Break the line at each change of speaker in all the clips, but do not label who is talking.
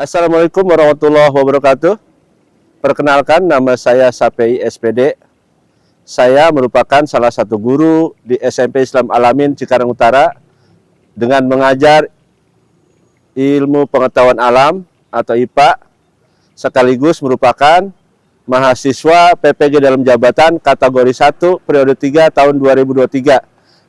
Assalamualaikum warahmatullahi wabarakatuh. Perkenalkan, nama saya Sapei SPD. Saya merupakan salah satu guru di SMP Islam Alamin Cikarang Utara dengan mengajar ilmu pengetahuan alam atau IPA, sekaligus merupakan mahasiswa PPG dalam jabatan kategori 1 periode 3 tahun 2023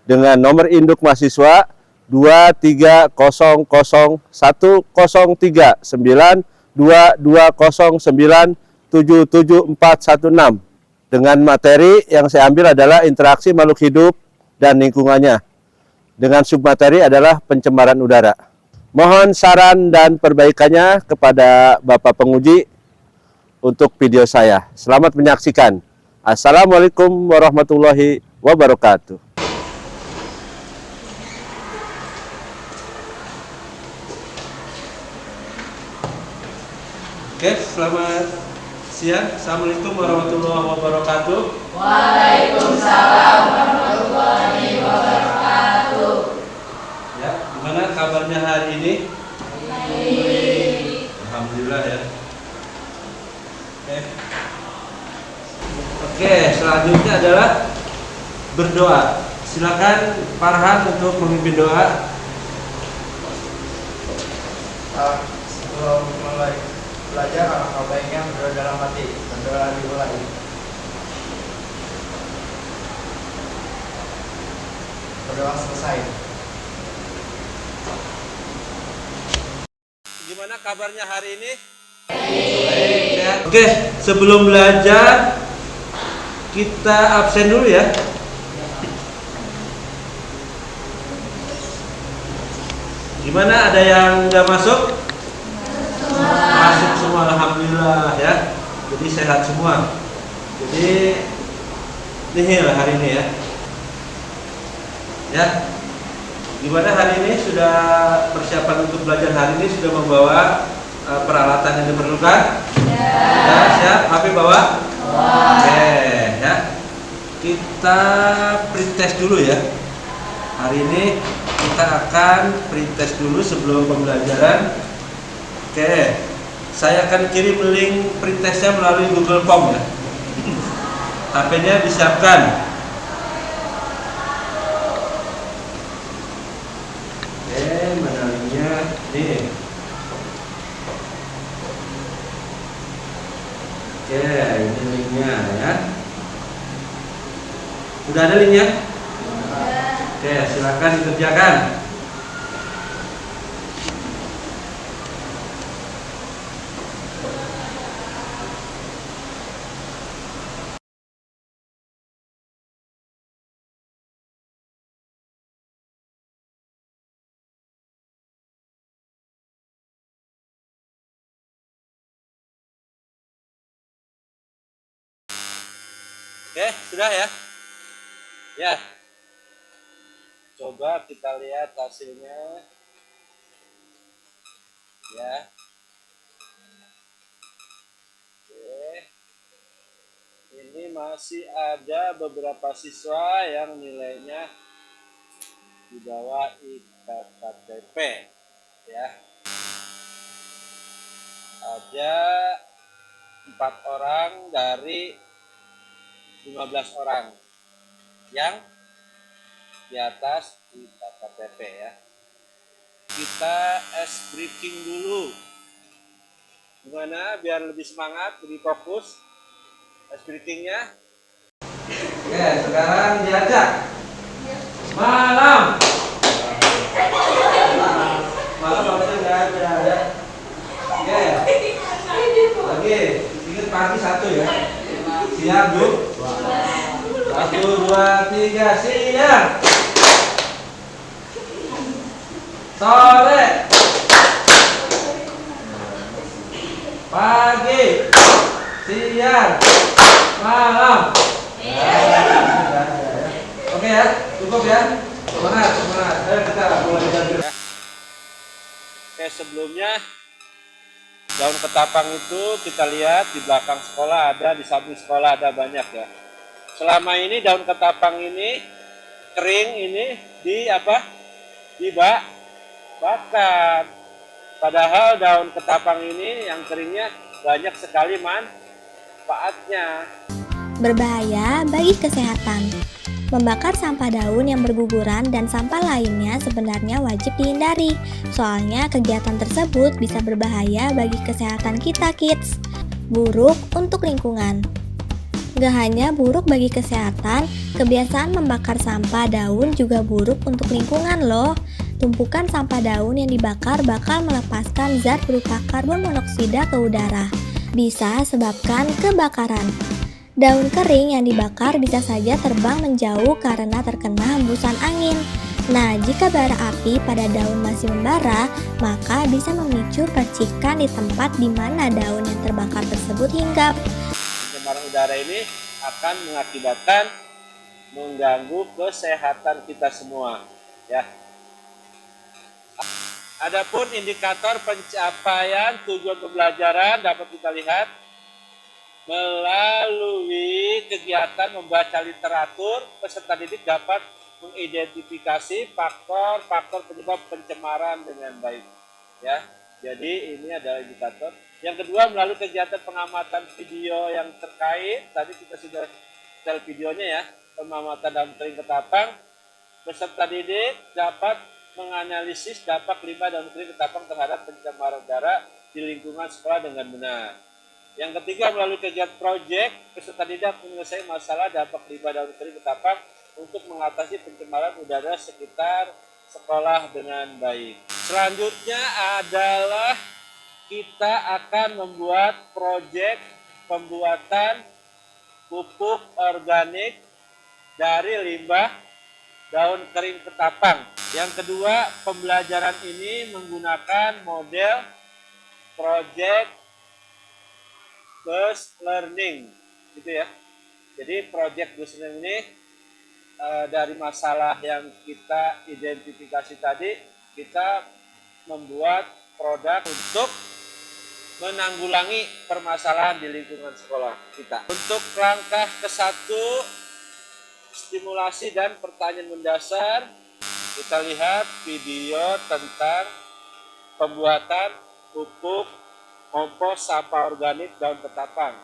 dengan nomor induk mahasiswa 23001092209774416 dengan materi yang saya ambil adalah interaksi makhluk hidup dan lingkungannya, dengan submateri adalah pencemaran udara. Mohon saran dan perbaikannya kepada Bapak penguji untuk video saya. Selamat menyaksikan. Assalamualaikum warahmatullahi wabarakatuh. Oke, selamat siang. Assalamualaikum warahmatullahi wabarakatuh.
Waalaikumsalam warahmatullahi wabarakatuh.
Ya, gimana kabarnya hari ini?
Baik.
Alhamdulillah ya. Oke, selanjutnya adalah berdoa. Silakan Farhan untuk memimpin doa.
Sebelum mulai belajar, alangkah baiknya berdoa dalam hati. Berdoa dimulai. Berdoa selesai.
Gimana kabarnya hari ini? Baik ya. Oke, sebelum belajar kita absen dulu ya. Gimana, ada yang nggak masuk? Masuk semua, alhamdulillah ya. Jadi sehat semua. Jadi nihil hari ini ya. Ya. Gimana hari ini, sudah persiapan untuk belajar hari ini, sudah membawa peralatan yang diperlukan? Ya, siap. HP bawa? Oke ya. Kita pretest dulu ya. Hari ini kita akan pretest dulu sebelum pembelajaran. Oke, saya akan kirim link pretestnya melalui Google Form ya. HP-nya disiapkan. Oke, mana linknya? Nih. Oke, ini linknya ya. Udah ada linknya? Oke, silakan dikerjakan. Oke, sudah ya? Ya. Coba kita lihat hasilnya. Ya. Oke. Ini masih ada beberapa siswa yang nilainya di bawah IKKTP ya. Ada 4 orang dari 15 orang yang di atas IKKTP ya. Kita briefing dulu. Gimana biar lebih semangat, lebih fokus briefingnya? Oke, sekarang diajak. Malam. Malam bapaknya nggak ada ya. Oke. Lagi, ingat pagi 1 ya. Siap, Bu. 1, 2, 3, siap. Sore. Pagi. Siang. Malam. Oke ya, cukup ya. Semangat, semangat. Ayo kita mulai belajar. Oke, sebelumnya daun ketapang itu kita lihat di belakang sekolah ada, di samping sekolah ada banyak ya. Selama ini daun ketapang ini kering, ini di apa? Dibakar. Padahal daun ketapang ini yang keringnya banyak sekali manfaatnya.
Berbahaya bagi kesehatan. Membakar sampah daun yang berguguran dan sampah lainnya sebenarnya wajib dihindari. Soalnya kegiatan tersebut bisa berbahaya bagi kesehatan kita, kids. Buruk untuk lingkungan. Gak hanya buruk bagi kesehatan, kebiasaan membakar sampah daun juga buruk untuk lingkungan loh. Tumpukan sampah daun yang dibakar bakal melepaskan zat berupa karbon monoksida ke udara. Bisa sebabkan kebakaran. Daun kering yang dibakar bisa saja terbang menjauh karena terkena hembusan angin. Nah, jika bara api pada daun masih membara, maka bisa memicu percikan di tempat di mana daun yang terbakar tersebut hinggap.
Pencemaran udara ini akan mengakibatkan mengganggu kesehatan kita semua, ya. Adapun indikator pencapaian tujuan pembelajaran dapat kita lihat melalui kegiatan membaca literatur. Peserta didik dapat mengidentifikasi faktor-faktor penyebab pencemaran dengan baik, ya. Jadi ini adalah indikator. Yang kedua, melalui kegiatan pengamatan video yang terkait. Tadi kita sudah lihat videonya, ya, pengamatan daun kering ketapang. Peserta didik dapat menganalisis dampak limbah daun kering ketapang terhadap pencemaran udara di lingkungan sekolah dengan benar. Yang ketiga, melalui kegiatan proyek, peserta didik menyelesaikan masalah dampak limbah daun kering ketapang untuk mengatasi pencemaran udara sekitar sekolah dengan baik. Selanjutnya adalah kita akan membuat proyek pembuatan pupuk organik dari limbah daun kering ketapang. Yang kedua, pembelajaran ini menggunakan model project based learning, gitu ya. Jadi project based learning ini dari masalah yang kita identifikasi tadi, kita membuat produk untuk menanggulangi permasalahan di lingkungan sekolah kita. Untuk langkah ke-1, stimulasi dan pertanyaan mendasar, kita lihat video tentang pembuatan pupuk kompos sampah organik daun ketapang.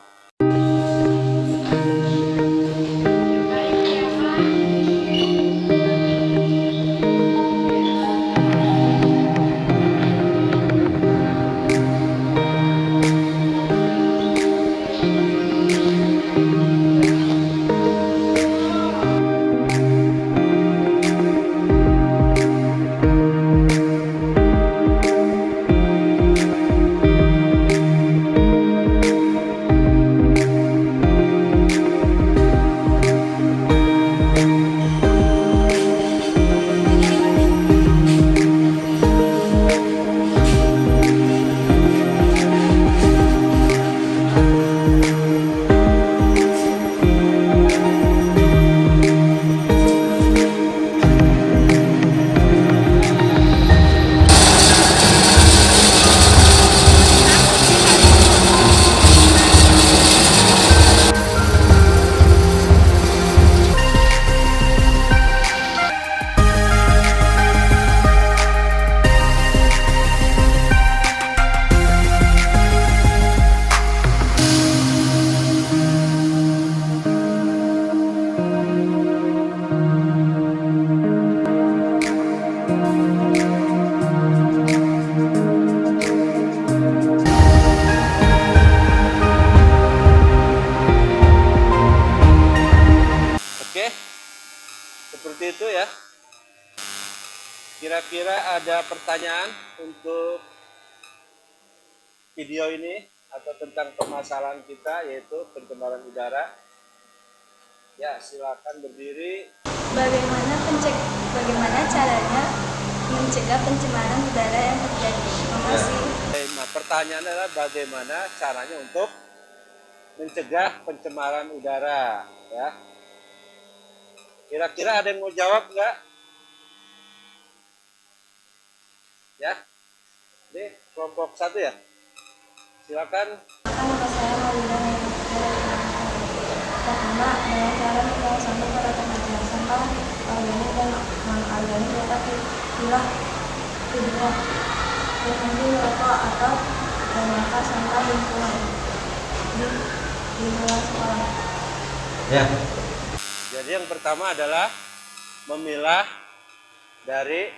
Seperti itu, ya. Kira-kira ada pertanyaan untuk video ini atau tentang permasalahan kita, yaitu pencemaran udara? Ya, silakan berdiri.
Bagaimana caranya mencegah pencemaran udara yang terjadi? Terima kasih.
Nah, pertanyaan adalah bagaimana caranya untuk mencegah pencemaran udara, ya. Kira-kira ada yang mau jawab nggak? Ya, ini kelompok 1, ya. Silakan.
Nama saya Maulida pertama, dengan cara membawa sampah pada tempat sampah organik dan non-organik dapat dipilah. Kedua, berhenti merokok atau membakar sampah lingkungan di luar sekolah.
Ya. Jadi yang pertama adalah memilah dari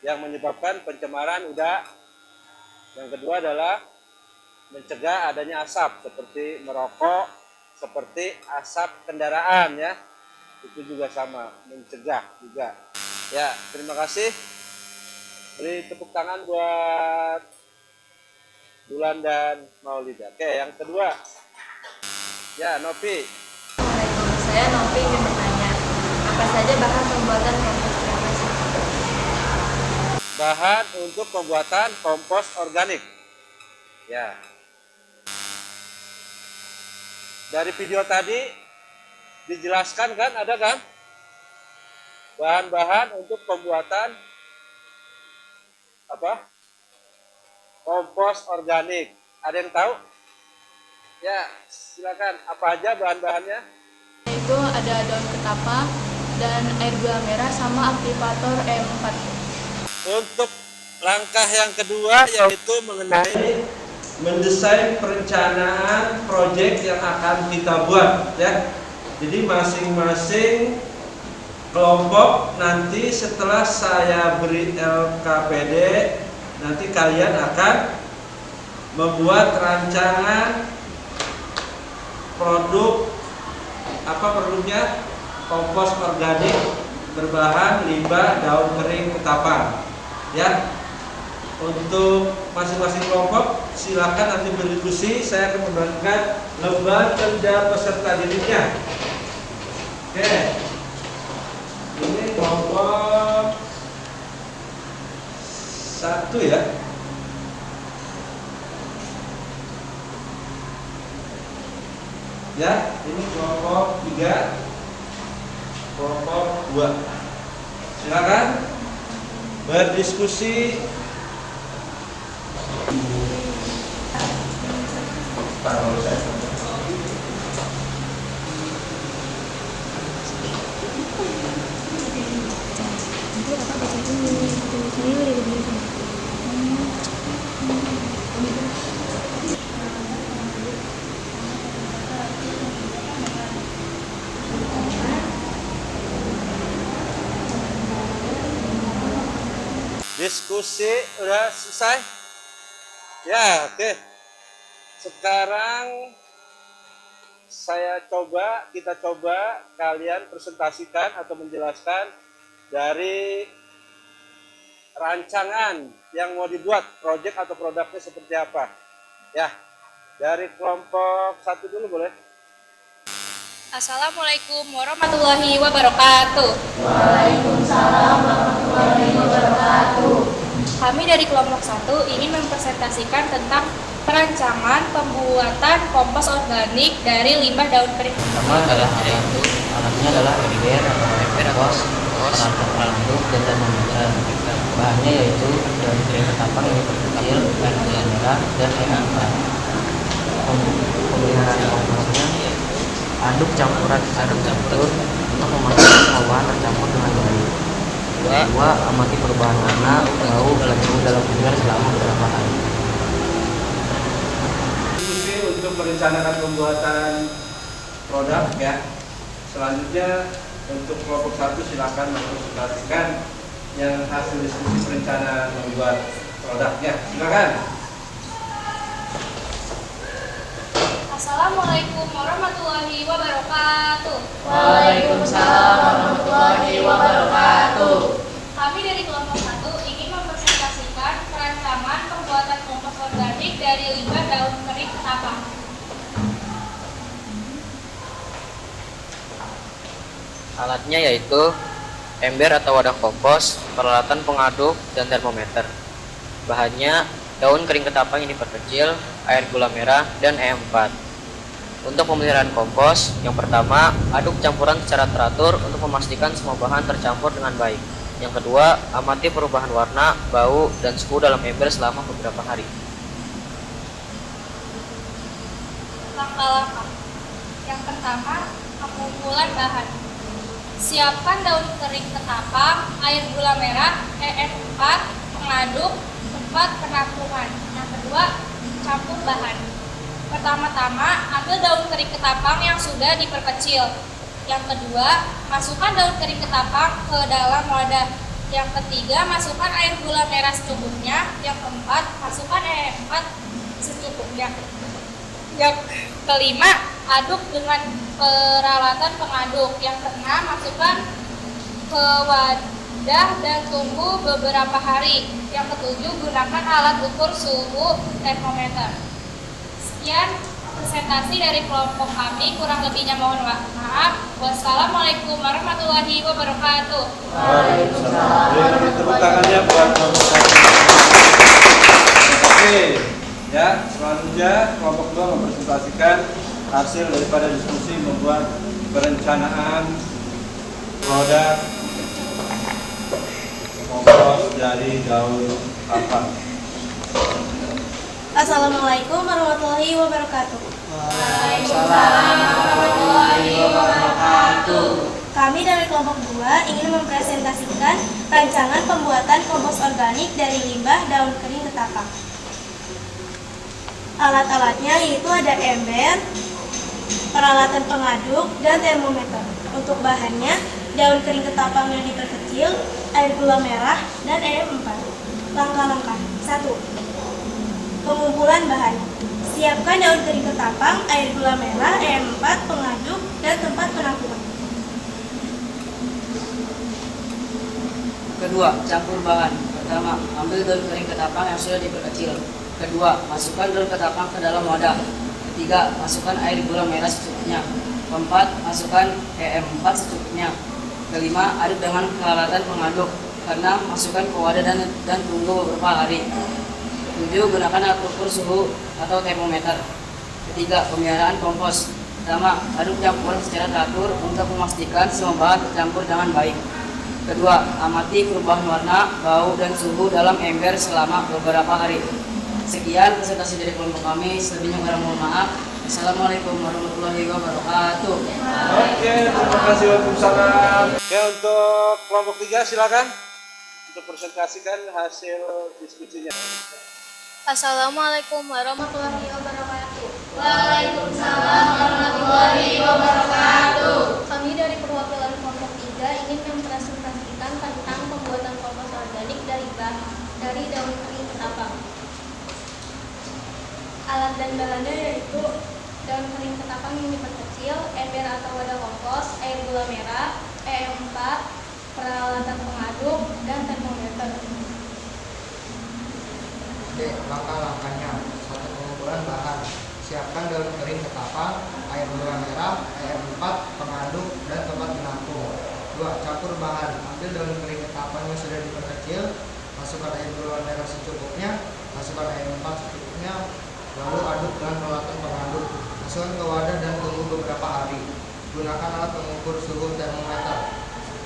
yang menyebabkan pencemaran udara. Yang kedua adalah mencegah adanya asap seperti merokok, seperti asap kendaraan ya. Itu juga sama, mencegah juga. Ya, terima kasih. Beri tepuk tangan buat Bulan dan Maulida. Oke, yang kedua. Ya, Novi.
Assalamualaikum, saya Novi ingin bertanya, apa saja bahan pembuatan kompos organik?
Bahan untuk pembuatan kompos organik. Ya. Dari video tadi dijelaskan kan, ada kan? Bahan-bahan untuk pembuatan apa? Kompos organik. Ada yang tahu? Ya, silakan. Apa aja bahan-bahannya?
Itu ada daun ketapa dan air gula merah sama aktivator E4.
Untuk langkah yang kedua yaitu mengenai mendesain perencanaan proyek yang akan kita buat ya. Jadi masing-masing kelompok nanti setelah saya beri LKPD nanti kalian akan membuat rancangan produk apa produknya kompos organik berbahan limbah daun kering ketapang ya. Untuk masing-masing kelompok silakan nanti berdiskusi. Saya akan membagikan lembar kerja peserta didiknya. Oke, ini kelompok 1 ya. Ya, ini kelompok 3, kelompok 2. Silakan berdiskusi. Diskusi udah selesai? Ya, oke. Sekarang kita coba kalian presentasikan atau menjelaskan dari rancangan yang mau dibuat, proyek atau produknya seperti apa. Ya, dari kelompok 1 dulu boleh.
Assalamualaikum warahmatullahi wabarakatuh.
Waalaikumsalam warahmatullahi wabarakatuh.
Kami dari kelompok 1 ingin mempresentasikan tentang perancangan pembuatan kompos organik dari limbah daun kering.
Pertama adalah alatnya adalah ember, kompos, peralatan aduk dan termometer. Bahannya yaitu daun kering ketapang yang terkecil, air gula merah dan air hangat. Pemeliharaan komposnya aduk campuran untuk memastikan semua bahan tercampur dengan baik. Kedua, amati perubahan warna, bau, dan suhu dalam ember selama beberapa hari.
Diskusi untuk merencanakan pembuatan produk ya. Selanjutnya untuk kelompok 1 silakan mempresentasikan yang hasil diskusi perencanaan membuat produknya. Silakan.
Assalamualaikum warahmatullahi wabarakatuh.
Waalaikumsalam warahmatullahi wabarakatuh.
Kami dari kelompok 1 ingin mempresentasikan perancangan pembuatan kompos organik dari limbah daun kering ketapang.
Alatnya yaitu ember atau wadah kompos, peralatan pengaduk, dan termometer. Bahannya daun kering ketapang ini diperkecil, air gula merah, dan E4. Untuk pemeliharaan kompos, yang pertama, aduk campuran secara teratur untuk memastikan semua bahan tercampur dengan baik. Yang kedua, amati perubahan warna, bau, dan suhu dalam ember selama beberapa hari.
Langkah-langkah. Yang pertama, pengumpulan bahan. Siapkan daun kering ketapang, air gula merah, E4, pengaduk, keempat, penampungan. Yang kedua, campur bahan. Pertama-tama, ambil daun kering ketapang yang sudah diperkecil. Yang kedua, masukkan daun kering ketapang ke dalam wadah. Yang ketiga, masukkan air gula merah secukupnya. Yang keempat, masukkan air 4 secukupnya. Yang kelima, aduk dengan peralatan pengaduk. Yang keenam, masukkan ke wadah dan tunggu beberapa hari. Yang ketujuh, gunakan alat ukur suhu termometer. Sekian presentasi dari kelompok kami, kurang lebihnya mohon maaf. Wassalamualaikum warahmatullahi wabarakatuh.
Waalaikumsalam. Beri tepuk tangannya buat kelompok kami. Oke, ya selanjutnya kelompok 2 mempresentasikan hasil daripada diskusi membuat perencanaan produk kompos dari daun kelapa.
Assalamualaikum warahmatullahi wabarakatuh.
Waalaikumsalam warahmatullahi wabarakatuh.
Kami dari kelompok 2 ingin mempresentasikan rancangan pembuatan kompos organik dari limbah daun kering ketapang. Alat-alatnya yaitu ada ember, peralatan pengaduk, dan termometer. Untuk bahannya, daun kering ketapang yang diperkecil, air gula merah, dan EM4. Langkah-langkah. 1. Pengumpulan bahan. Siapkan daun kering ketapang, air gula merah, EM4, pengaduk, dan tempat penampungan.
Kedua, campur bahan. Pertama, ambil daun kering ketapang yang sudah diperkecil. Kedua, masukkan daun ketapang ke dalam wadah. Ketiga, masukkan air gula merah secukupnya. Keempat, masukkan EM4 secukupnya. Kelima, aduk dengan peralatan pengaduk. Keenam, masukkan ke wadah dan tunggu beberapa hari. 7. Gunakan alat ukur suhu atau termometer. Ketiga, pemeliharaan kompos. Pertama, aduk campuran secara teratur untuk memastikan semua bahan tercampur dengan baik. Kedua, amati perubahan warna, bau, dan suhu dalam ember selama beberapa hari. Sekian presentasi dari kelompok kami. Selebihnya mohon maaf. Assalamualaikum warahmatullahi wabarakatuh.
Oke, terima kasih. Waalaikumsalam. Ya, untuk kelompok 3 silakan untuk presentasikan hasil diskusinya.
Assalamualaikum warahmatullahi wabarakatuh.
Waalaikumsalam warahmatullahi wabarakatuh.
Kami dari perwakilan kelompok 3 ingin mempresentasikan tentang pembuatan kompos organik dari daun kering ketapang. Alat dan bahannya yaitu daun kering ketapang yang diperkecil, ember atau wadah kompos, air gula merah, EM4, peralatan pengaduk, dan termometer.
Oke, langkah-langkahnya. 1. Pengumpulan bahan. Siapkan daun kering ketapang, air gula merah, EM4, pengaduk, dan tempat penampung. 2. Campur bahan. Ambil daun kering ketapang yang sudah diperkecil, masukkan air gula merah secukupnya, masukkan EM4 secukupnya, lalu aduk dengan peralatan pengaduk. Masukkan ke wadah dan tunggu beberapa hari. Gunakan alat pengukur suhu termometer.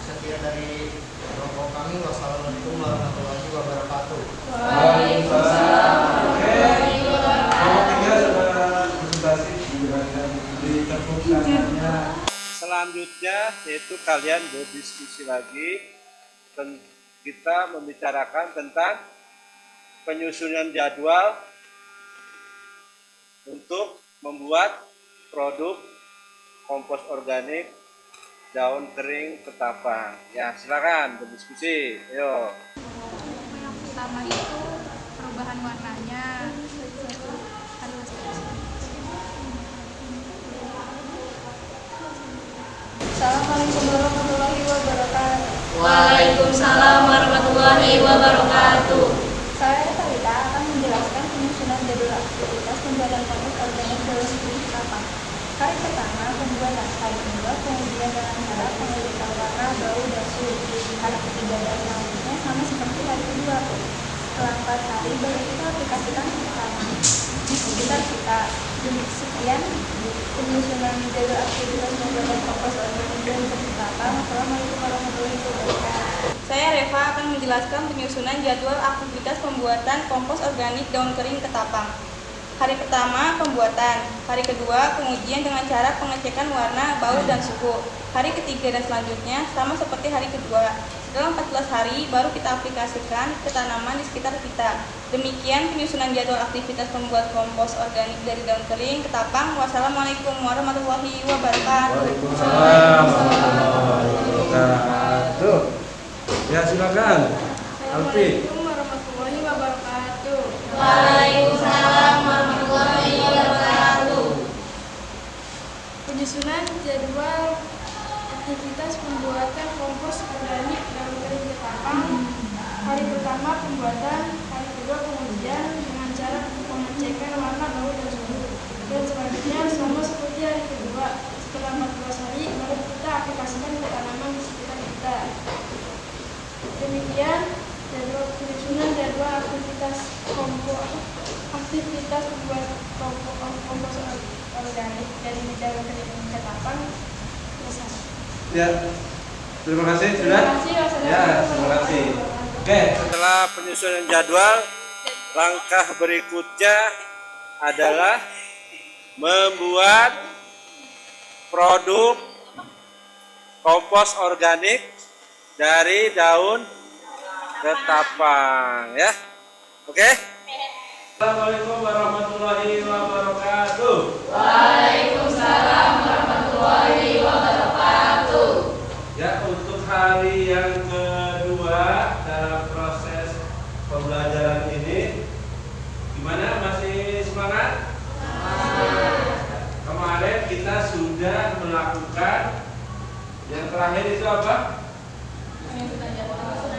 Sekian dari kelompok kami. Wassalamualaikum warahmatullahi wabarakatuh.
Waalaikumsalam. Oke, kelompok 3 sudah presentasi, beri tepuk tangannya. Selanjutnya yaitu kalian berdiskusi lagi. Kita membicarakan tentang penyusunan jadwal untuk membuat produk kompos organik daun kering ketapang. Ya, silakan berdiskusi. Ayo.
Yang pertama itu perubahan warnanya.
Assalamualaikum warahmatullahi wabarakatuh.
Waalaikumsalam warahmatullahi wabarakatuh.
Saya Talita akan menjelaskan penyusunan jadwal aktivitas pembuatan kompos organik daun kering ketapang. Hari pertama, pembuatan. Hari kedua, kemudian dengan cara pengelilingan warna, bau, dan suhu. Hari ketiga dan selanjutnya sama seperti hari kedua. Setelah 4 hari, baru kita aplikasikan pertama. Sekitar kita. Sekian penyusunan jadwal aktivitas pembuatan kompos organik daun kering ketapang. Assalamualaikum warahmatullahi wabarakatuh.
Saya Reva akan menjelaskan penyusunan jadwal aktivitas pembuatan kompos organik daun kering ketapang. Hari pertama, pembuatan. Hari kedua, pengujian dengan cara pengecekan warna, bau, dan suhu. Hari ketiga dan selanjutnya sama seperti hari kedua. Dalam 14 hari baru kita aplikasikan ke tanaman di sekitar kita. Demikian penyusunan jadwal aktivitas membuat kompos organik dari daun kering ketapang. Wassalamualaikum warahmatullahi wabarakatuh.
Waalaikumsalam warahmatullahi wabarakatuh. Ya, silakan. Alfi.
Assalamualaikum warahmatullahi wabarakatuh.
Waalaikumsalam warahmatullahi wabarakatuh.
Penyusunan jadwal aktivitas pembuatan kompos organik daun kering ketapang. Hari pertama pembuatan, hari kedua pengujian dengan cara pengecekan warna daun dan suhu. Dan selanjutnya sama seperti hari kedua. Setelah 14 hari baru kita aplikasikan ke tanaman di sekitar kita. Demikian jadwal penyusunan jadwal aktivitas pembuat kompos organik dari daun kering ketapang selesai.
Ya, terima kasih sudah.
Terima kasih, wassalamualaikum
Ya, terima kasih. Oke, setelah penyusunan jadwal, langkah berikutnya adalah membuat produk kompos organik dari daun ketapang, ya. Oke? Assalamualaikum warahmatullahi wabarakatuh.
Waalaikumsalam warahmatullahi wabarakatuh.
Ya, untuk hari yang kedua dalam proses pembelajaran ini, gimana? Masih semangat? Kemarin kita sudah melakukan yang terakhir itu apa?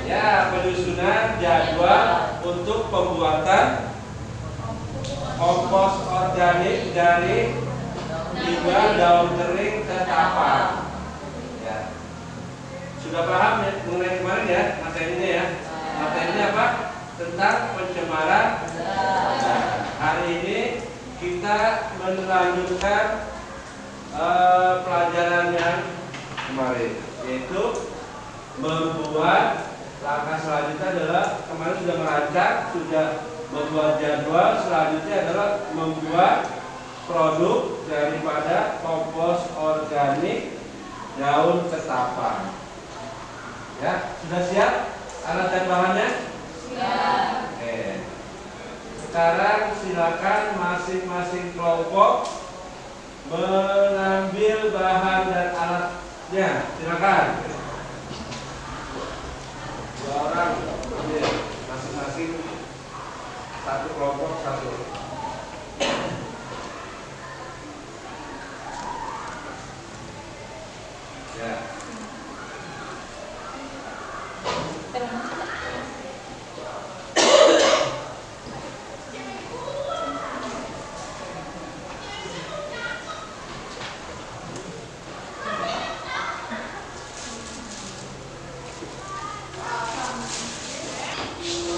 Ya, penyusunan jadwal untuk pembuatan kompos organik dari limbah daun kering ketapang. Ya. Sudah paham ya mengenai kemarin ya materinya ya? Materinya apa? Tentang pencemaran. Nah, hari ini kita melanjutkan pelajaran yang kemarin, yaitu membuat. Langkah selanjutnya adalah kemarin sudah merancang, sudah membuat jadwal. Selanjutnya adalah membuat produk daripada kompos organik daun ketapang. Ya, sudah siap alat dan bahannya? Siap. Oke. Sekarang silakan masing-masing kelompok mengambil bahan dan alatnya. Silakan. 2 orang ambil masing-masing, satu kelompok satu. Ya.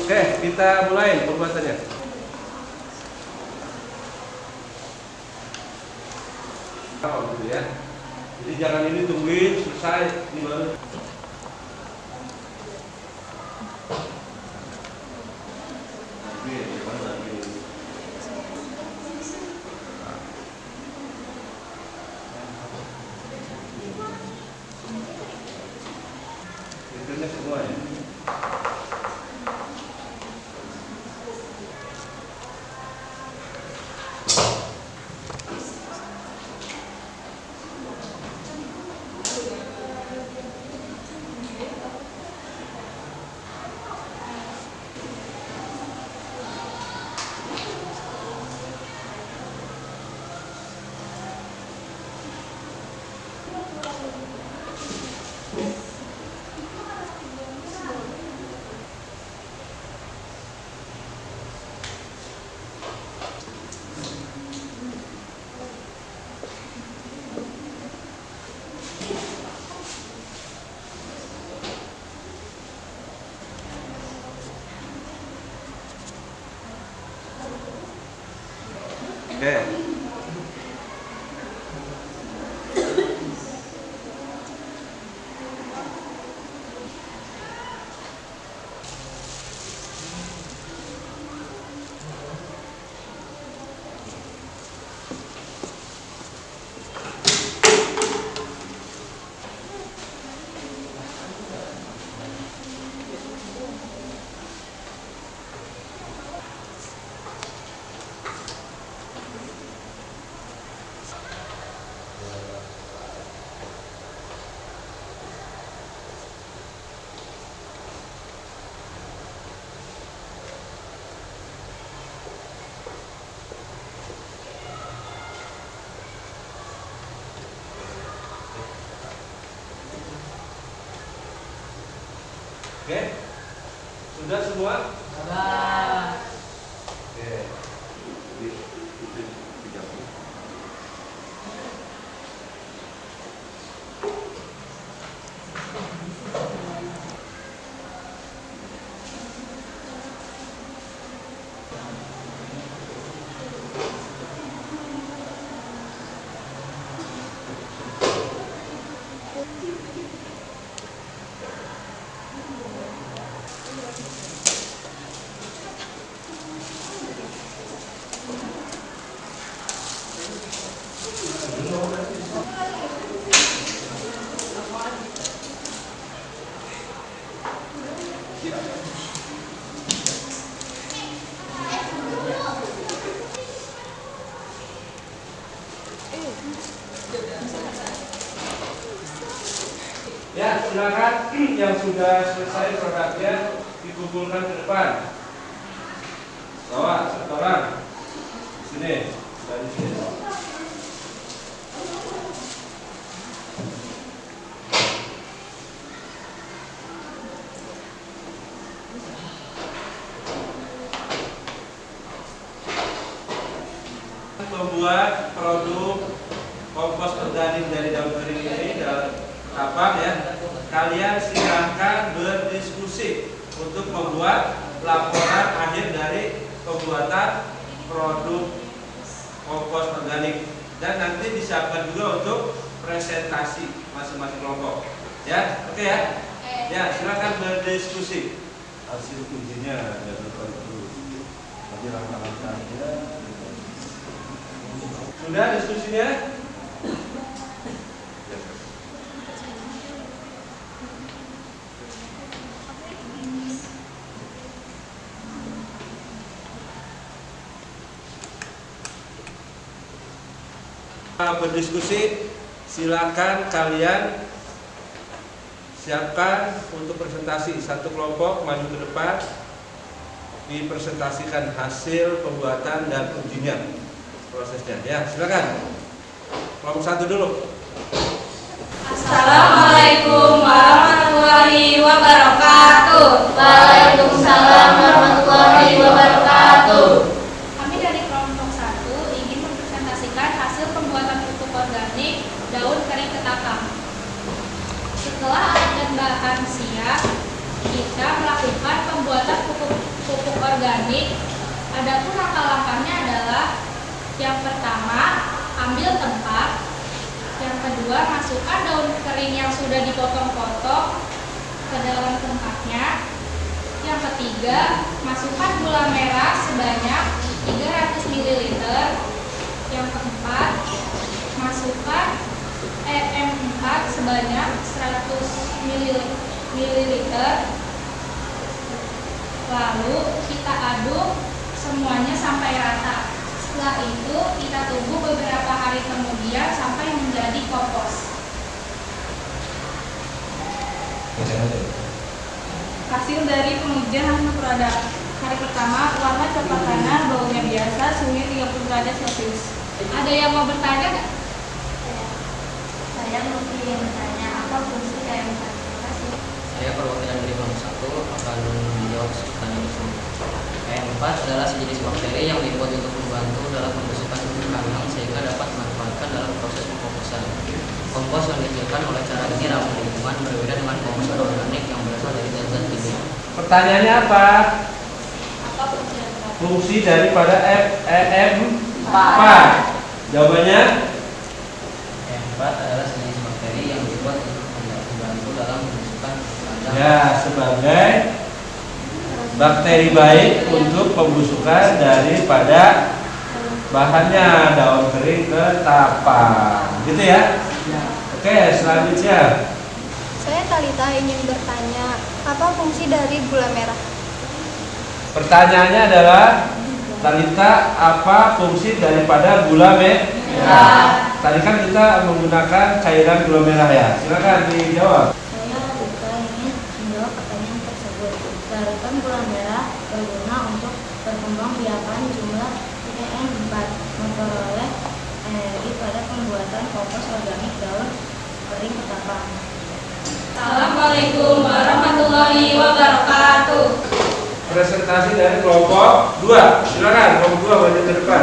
Oke, kita mulai pembuatannya. Apa gitu ya? Jadi jangan ini tungguin selesai di baru. Itu semua ya. Oke? Sudah semua?
Sudah.
Oke. Itu 30. Ya, silakan yang sudah selesai produknya dikumpulkan ke depan. Bawa satu orang. Sini, dari sini. Membuat produk kompos organik dari daun kering ini apa ya? Kalian silahkan berdiskusi untuk membuat laporan akhir dari pembuatan produk kompos organik dan nanti disiapkan juga untuk presentasi masing-masing kelompok. Ya, oke ya? Ya, silakan berdiskusi. Hasil ujinya dari itu. Jadi langkah-langkah aja. Sudah diskusinya? Berdiskusi, silakan kalian siapkan untuk presentasi. Satu kelompok maju ke depan, dipresentasikan hasil pembuatan dan ujinya, prosesnya. Ya, silakan. Kelompok satu dulu.
Assalamualaikum warahmatullahi wabarakatuh.
Waalaikumsalam warahmatullahi wabarakatuh.
Kami dari kelompok 1 ingin mempresentasikan hasil pembuatan pupuk organik daun kering ketapang. Setelah alat dan bahan siap, kita melakukan pembuatan pupuk organik. Adapun langkah-langkahnya adalah yang pertama, ambil tempat. Yang kedua, masukkan daun kering yang sudah dipotong-potong ke dalam tempatnya. Yang ketiga, masukkan gula merah sebanyak 300 ml. Yang keempat, masukkan EM4 sebanyak 100 ml. Lalu kita aduk semuanya sampai rata. Setelah itu kita tunggu beberapa hari kemudian sampai menjadi kompos.
Hasil dari pengujian hasil produk. Hari pertama, warna coklat tanah, baunya biasa, suhunya 30 derajat Celcius.
Ada yang mau bertanya nggak?
Saya mungkin bertanya apa fungsi KM4? Terima kasih.
Saya perwakilan dari kelompok 1 akan menjawab pertanyaan tersebut. KM4 adalah sejenis bakteri yang dibuat untuk membantu dalam pembusukan pupuk kandang sehingga dapat dimanfaatkan dalam proses pengkomposan. Kompos yang dihasilkan oleh cara ini ramah lingkungan, berbeda dengan kompos organik yang berasal dari zat-zat kimia.
Pertanyaannya apa?
Apa fungsi yang terakhir?
Fungsi daripada EM4. Jawabannya?
KM4 adalah sejenis bakteri yang dibuat untuk membantu dalam pembusukan pupuk kandang.
Ya, sebagai bakteri baik untuk pembusukan daripada bahannya daun kering ketapang. Gitu ya? Oke, selanjutnya.
Saya Talita ingin bertanya, apa fungsi dari gula merah?
Pertanyaannya adalah, Talita, apa fungsi daripada gula merah? Tadi kan kita menggunakan cairan gula merah ya. Silakan dijawab.
Saya Rita ingin menjawab pertanyaan tersebut. Larutan gula merah berguna untuk perkembangbiakan jumlah EM4 memperoleh energi pada pembuatan kompos organik daun kering ketapang.
Assalamualaikum warahmatullahi
warahmatullahi wabarakatuh.
Presentasi dari kelompok 2. Silakan kelompok 2 maju ke depan.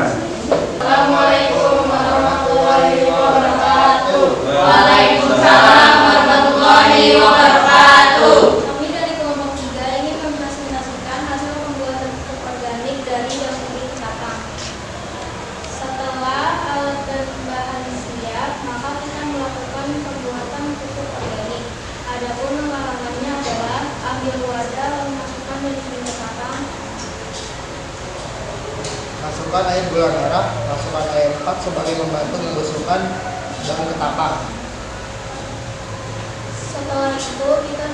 Assalamualaikum warahmatullahi wabarakatuh. Waalaikumsalam warahmatullahi wabarakatuh.
Kami dari kelompok 3 ingin mempresentasikan hasil pembuatan pupuk organik dari daun kering ketapang. Setelah alat dan bahan siap, maka kita melakukan pembuatan pupuk organik. Adapun pengalamannya adalah ambil wadah lalu masukkan daun kering ketapang.
Masukkan air gula merah, masukkan air 4 sebagai membantu membusukkan daun ketapang.
Setelah itu kita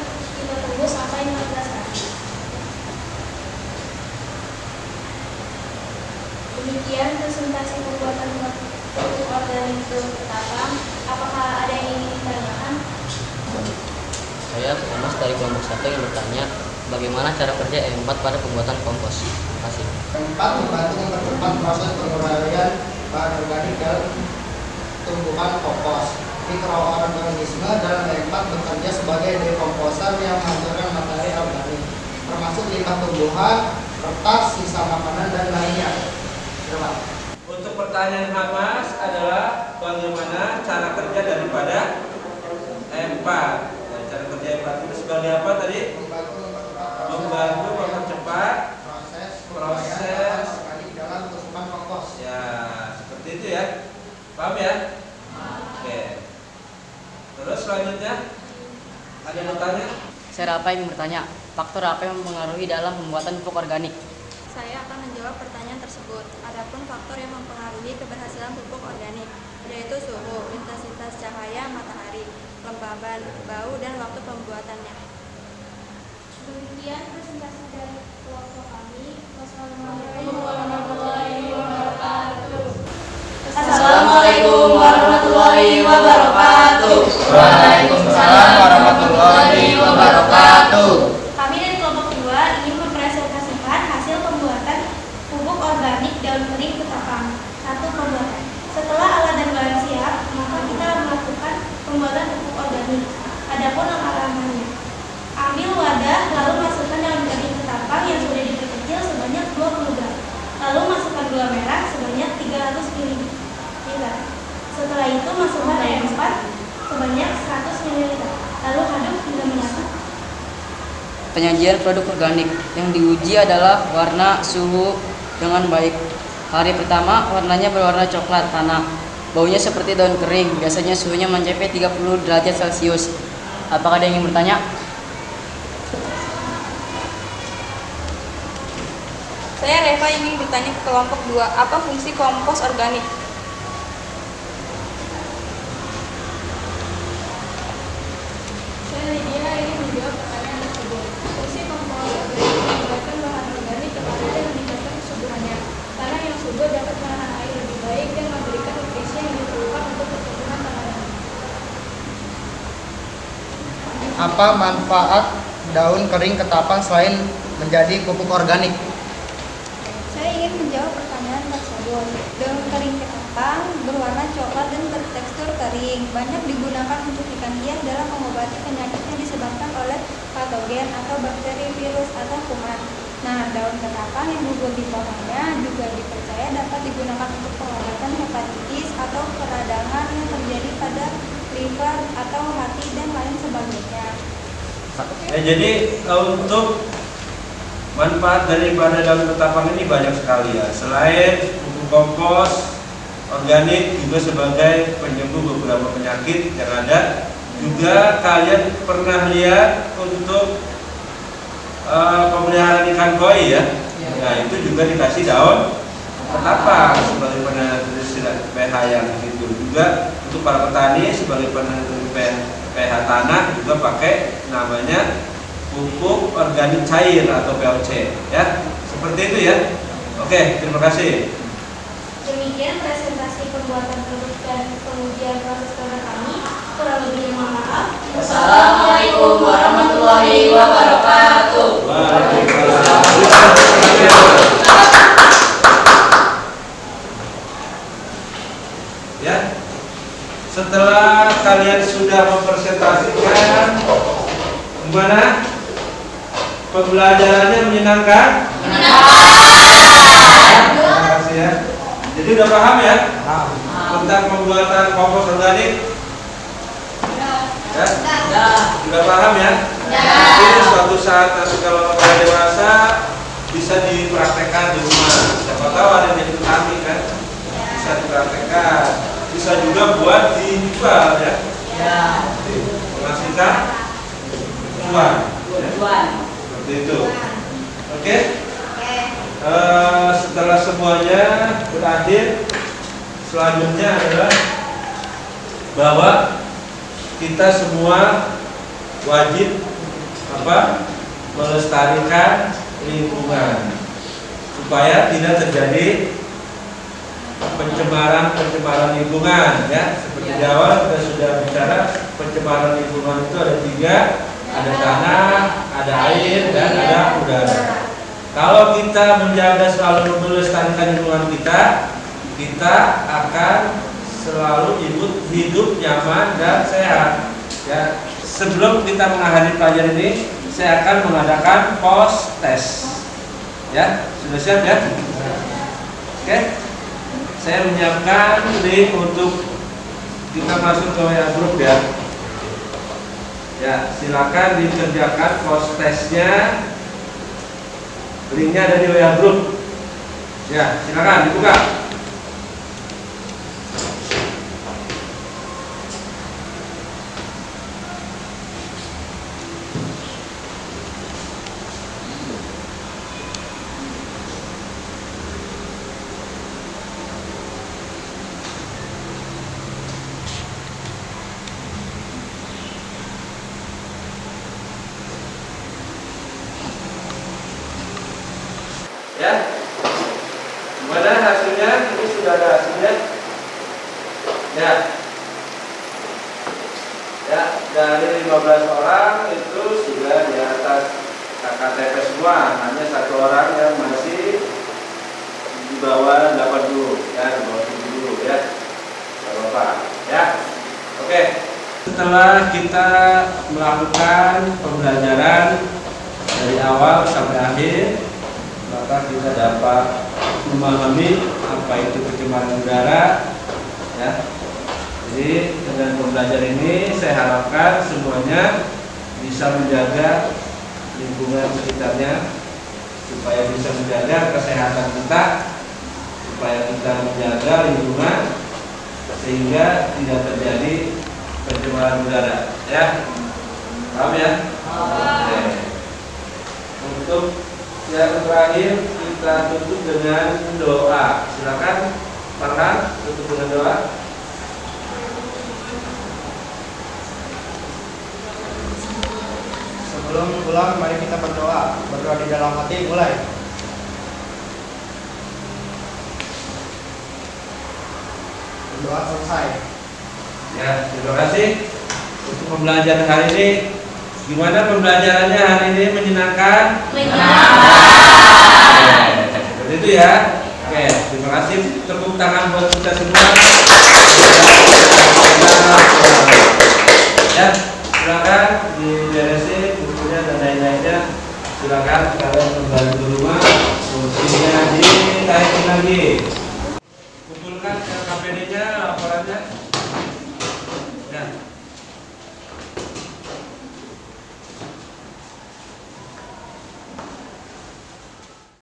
tunggu sampai 15 hari. Demikian presentasi pembuatan pupuk organik daun ketapang. Apakah ada yang ingin ditanyakan?
Saya Mas dari kelompok 1 yang bertanya, bagaimana cara kerja E4 pada pembuatan kompos? Terima kasih.
Keempat, membantu mempercepat proses penguraian bahan organik dalam tumbuhan kompos. Mikroorganisme dalam E4 bekerja sebagai dekomposer yang menghancurkan materi organik, termasuk limbah tumbuhan, kertas, sisa makanan, dan lainnya. Terima.
Untuk pertanyaan Hamas adalah bagaimana cara kerja daripada E4. Dan cara kerja E4 itu sebagai apa tadi? Membantu mempercepat proses
dalam tumbuhan kompos.
ya, seperti itu ya. Paham ya? Oke. Terus selanjutnya ada yang bertanya?
Saya Rafa yang bertanya, faktor apa yang mempengaruhi dalam pembuatan pupuk organik?
Saya akan menjawab pertanyaan tersebut. Adapun faktor yang mempengaruhi keberhasilan pupuk organik yaitu suhu, intensitas cahaya matahari, kelembaban, bau, dan waktu pembuatannya. Demikian presentasi dari kelompok kami. Wassalamualaikum warahmatullahi wabarakatuh.
Assalamualaikum warahmatullahi wabarakatuh.
Waalaikumsalam warahmatullahi wabarakatuh.
Kami dari kelompok 2 ingin mempresentasikan hasil pembuatan pupuk organik daun kering ketapang. 1. Pembuatan. Setelah alat dan bahan siap, maka kita melakukan pembuatan pupuk organik. Adapun langkah-langkahnya: ambil wadah, lalu masukkan daun kering ketapang yang sudah diperkecil sebanyak 20 gram. Lalu masukkan gula merah sebanyak 300 ml. Setelah itu masukkan air 4 sebanyak 100 ml. Lalu aduk hingga menyatu.
Penyajian produk organik yang diuji adalah warna, suhu dengan baik. Hari pertama warnanya berwarna coklat tanah. Baunya seperti daun kering, biasanya suhunya mencapai 30 derajat Celcius. Apakah ada yang ingin bertanya?
Saya Reva ingin bertanya ke kelompok 2, apa fungsi kompos organik?
Saya Lydia ingin menjawab pertanyaan tersebut. Fungsi kompos organik mengubahkan bahan organik kepada yang meningkatkan kesuburannya. Tanah yang subur dapat menahan air lebih baik dan memberikan nutrisi yang diperlukan untuk pertumbuhan tanaman.
Apa manfaat daun kering ketapang selain menjadi pupuk organik?
Saya ingin menjawab pertanyaan tersebut. Daun kering ketapang berwarna coklat dan bertekstur kering. Banyak digunakan untuk ikan hias dalam mengobati penyakit yang disebabkan oleh patogen atau bakteri, virus, atau kuman. Nah, daun ketapang yang gugur di pohonnya juga dipercaya dapat digunakan untuk pengobatan hepatitis atau peradangan yang terjadi pada liver atau hati dan lain sebagainya.
Ya, jadi untuk manfaat daripada daun ketapang ini banyak sekali ya. Selain pupuk kompos organik juga sebagai penyembuh beberapa penyakit yang ada. Juga kalian pernah lihat untuk pemeliharaan ikan koi ya. Nah, itu juga dikasih daun ketapang sebagai penentu pH yang itu. Juga untuk para petani sebagai penentu pH tanah juga pakai namanya pupuk organik cair atau POC ya. Seperti itu ya. Oke, terima kasih.
Demikian presentasi pembuatan produk dan pengujian proses produk kami. Kurang lebihnya mohon maaf.
Assalamualaikum warahmatullahi wabarakatuh.
Ya. Setelah kalian sudah mempresentasikan gimana Pembelajarannya menyenangkan? Terima kasih ya. Jadi udah paham ya? Tentang pembuatan kompos organik? Ya? Sudah paham ya? Mungkin suatu saat nanti kalau sudah dewasa bisa dipraktekkan di rumah. Siapa tahu ada yang jadi petani kan? Bisa dipraktekkan. Bisa juga buat dijual ya. Menghasilkan cuan. Seperti itu. Oke? Setelah semuanya berakhir, selanjutnya adalah bahwa kita semua wajib melestarikan lingkungan supaya tidak terjadi pencemaran lingkungan ya. Seperti di awal kita sudah bicara, pencemaran lingkungan itu ada 3, ada tanah, ada air, dan ada udara. Kalau kita menjaga selalu melestarikan lingkungan kita akan selalu hidup nyaman dan sehat ya. Sebelum kita mengakhiri pelajaran ini, saya akan mengadakan post test ya. Sudah siap ya? Oke. Saya menyiapkan link untuk kita masuk ke WA group ya. Ya, silakan dikerjakan post testnya. Linknya ada di WA group. Ya, silakan dibuka. Ya, gimana hasilnya? Ini sudah ada hasilnya. Ya, dari 15 orang itu sudah di atas KKTP semua. Hanya 1 orang yang masih di bawah 80 ya, di bawah 70 ya. Gak apa-apa ya. Oke. Setelah kita melakukan pembelajaran dari awal sampai akhir, maka kita dapat memahami apa itu pencemaran udara ya. Jadi dengan pembelajaran ini saya harapkan semuanya bisa menjaga lingkungan sekitarnya supaya bisa menjaga kesehatan kita, supaya kita menjaga lingkungan sehingga tidak terjadi pencemaran udara ya. Paham ya? Oke. Untuk yang terakhir kita tutup dengan doa. Silakan Farhan tutup dengan doa.
Sebelum pulang, mari kita berdoa. Berdoa di dalam hati, mulai. Berdoa selesai.
Ya, terima kasih untuk pembelajaran hari ini. Gimana pembelajarannya hari ini, menyenangkan? Seperti itu ya. Oke, terima kasih. Tepuk tangan buat kita semua. Ya, silakan diberesin bukunya dan lain-lainnya. Silakan kalian kembali ke rumah. Fungsinya ditaikin lagi.